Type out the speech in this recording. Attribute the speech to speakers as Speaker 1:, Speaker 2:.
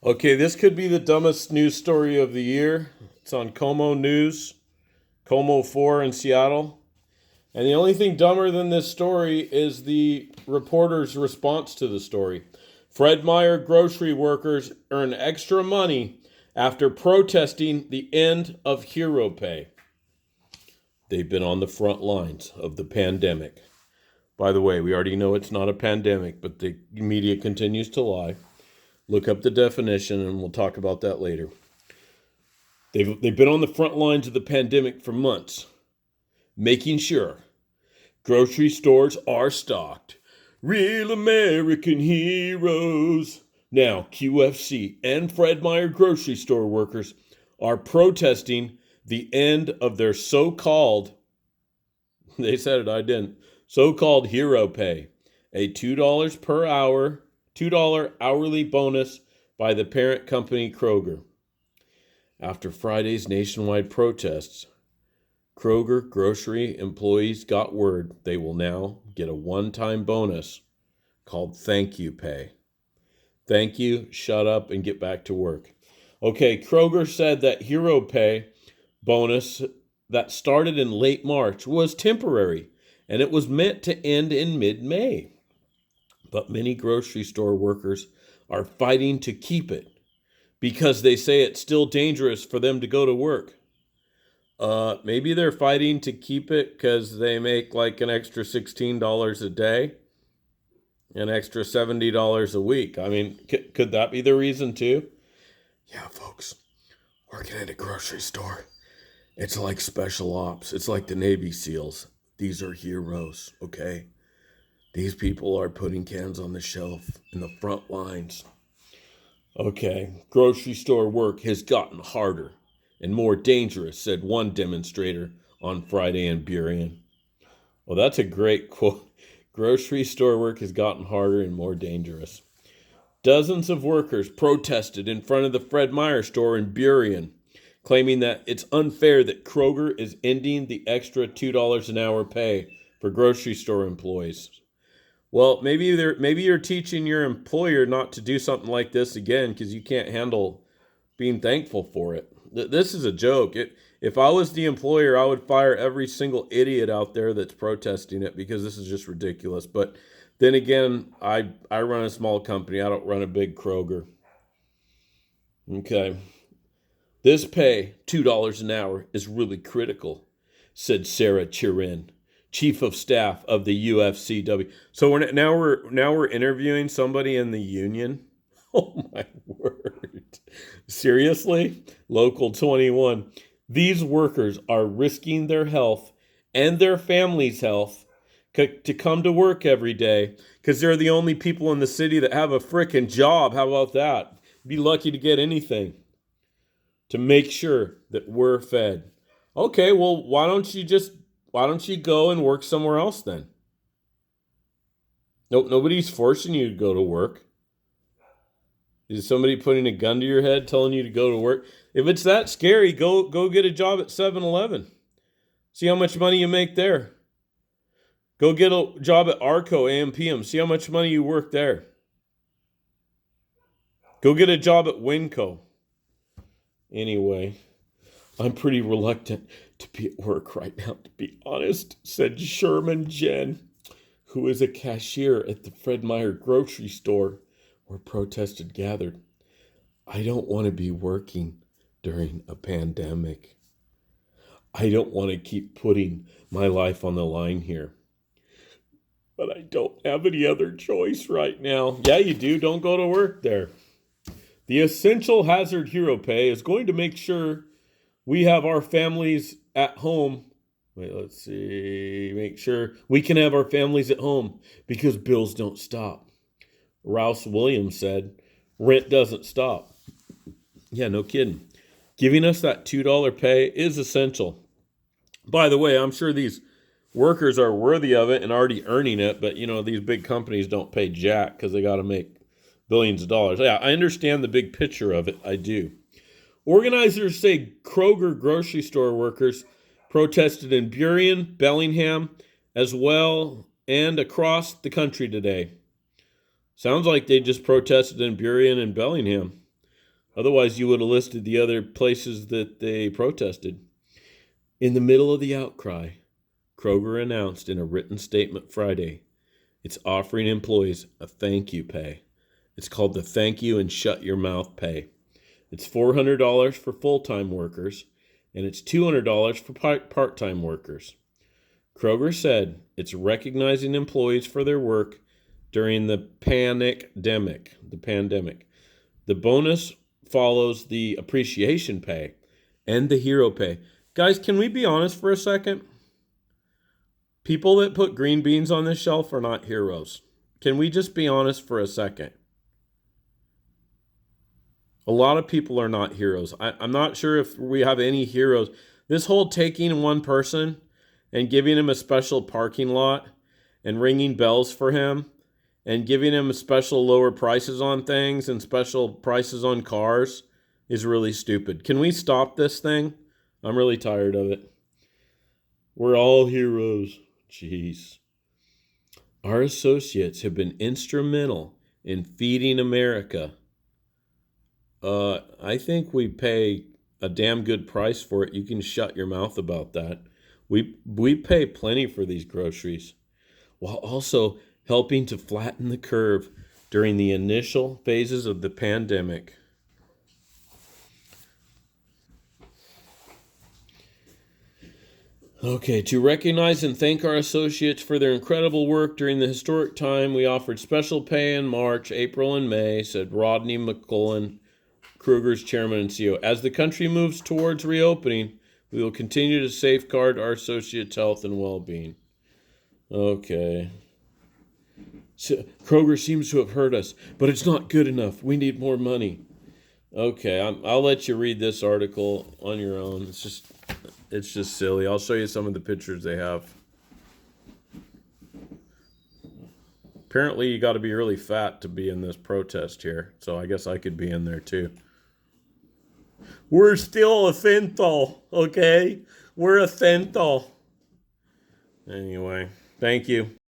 Speaker 1: Okay, this could be the dumbest news story of the year. It's on Como News, Como 4 in Seattle. And the only thing dumber than this story is the reporter's response to the story. Fred Meyer grocery workers earn extra money after protesting the end of hero pay. They've been on the front lines of the pandemic. By the way, we already know it's not a pandemic, but the media continues to lie. Look up the definition and we'll talk about that later. They've been on the front lines of the pandemic for months, making sure grocery stores are stocked. Real American heroes. Now, QFC and Fred Meyer grocery store workers are protesting the end of their so-called, they said it, I didn't, so-called hero pay, a $2 per hour, $2 hourly bonus by the parent company Kroger. After Friday's nationwide protests, Kroger grocery employees got word they will now get a one-time bonus called thank you pay. Thank you, shut up, and get back to work. Okay, Kroger said that hero pay bonus that started in late March was temporary, and it was meant to end in mid-May. But many grocery store workers are fighting to keep it because they say it's still dangerous for them to go to work. Maybe they're fighting to keep it because they make like an extra $16 a day, an extra $70 a week. I mean, could that be the reason too? Yeah, folks, working at a grocery store, it's like special ops. It's like the Navy SEALs. These are heroes, okay? These people are putting cans on the shelf in the front lines. Okay, grocery store work has gotten harder and more dangerous, said one demonstrator on Friday in Burien. Well, that's a great quote. Grocery store work has gotten harder and more dangerous. Dozens of workers protested in front of the Fred Meyer store in Burien, claiming that it's unfair that Kroger is ending the extra $2 an hour pay for grocery store employees. Well, maybe you're teaching your employer not to do something like this again because you can't handle being thankful for it. This is a joke. If I was the employer, I would fire every single idiot out there that's protesting it because this is just ridiculous. But then again, I run a small company. I don't run a big Kroger. Okay. This pay, $2 an hour, is really critical, said Sarah Chirin, chief of staff of the UFCW. So now we're interviewing somebody in the union. Oh my word. Seriously? Local 21. These workers are risking their health and their family's health to come to work every day because they're the only people in the city that have a frickin' job. How about that? Be lucky to get anything to make sure that we're fed. Okay, well, why don't you go and work somewhere else then? Nobody's forcing you to go to work. Is somebody putting a gun to your head telling you to go to work? If it's that scary, go get a job at 7-Eleven. See how much money you make there. Go get a job at Arco AM/PM. See how much money you work there. Go get a job at Winco. Anyway, I'm pretty reluctant to be at work right now, to be honest, said Sherman Jen, who is a cashier at the Fred Meyer grocery store where protest had gathered. I don't want to be working during a pandemic. I don't want to keep putting my life on the line here. But I don't have any other choice right now. Yeah, you do. Don't go to work there. The Essential Hazard Hero Pay is going to make sure we have our families at home. Make sure we can have our families at home because bills don't stop. Rouse Williams said, rent doesn't stop. Yeah, no kidding. Giving us that $2 pay is essential. By the way, I'm sure these workers are worthy of it and already earning it, but these big companies don't pay jack because they got to make billions of dollars. Yeah, I understand the big picture of it. I do. Organizers say Kroger grocery store workers protested in Burien, Bellingham, as well, and across the country today. Sounds like they just protested in Burien and Bellingham. Otherwise, you would have listed the other places that they protested. In the middle of the outcry, Kroger announced in a written statement Friday it's offering employees a thank you pay. It's called the Thank You and Shut Your Mouth Pay. It's $400 for full-time workers, and it's $200 for part-time workers. Kroger said it's recognizing employees for their work during the pandemic. The bonus follows the appreciation pay and the hero pay. Guys, can we be honest for a second? People that put green beans on this shelf are not heroes. Can we just be honest for a second? A lot of people are not heroes. I'm not sure if we have any heroes. This whole taking one person and giving him a special parking lot and ringing bells for him and giving him special lower prices on things and special prices on cars is really stupid. Can we stop this thing? I'm really tired of it. We're all heroes. Jeez. Our associates have been instrumental in feeding America. I think we pay a damn good price for it. You can shut your mouth about that. We pay plenty for these groceries, while also helping to flatten the curve during the initial phases of the pandemic. Okay, to recognize and thank our associates for their incredible work during the historic time, we offered special pay in March, April, and May, said Rodney McCullen, Kroger's chairman and CEO. As the country moves towards reopening, we will continue to safeguard our associates' health and well-being. Okay. So, Kroger seems to have heard us, but it's not good enough. We need more money. Okay, I'll let you read this article on your own. It's just silly. I'll show you some of the pictures they have. Apparently, you got to be really fat to be in this protest here, so I guess I could be in there too. We're still essential, okay? We're essential. Anyway, thank you.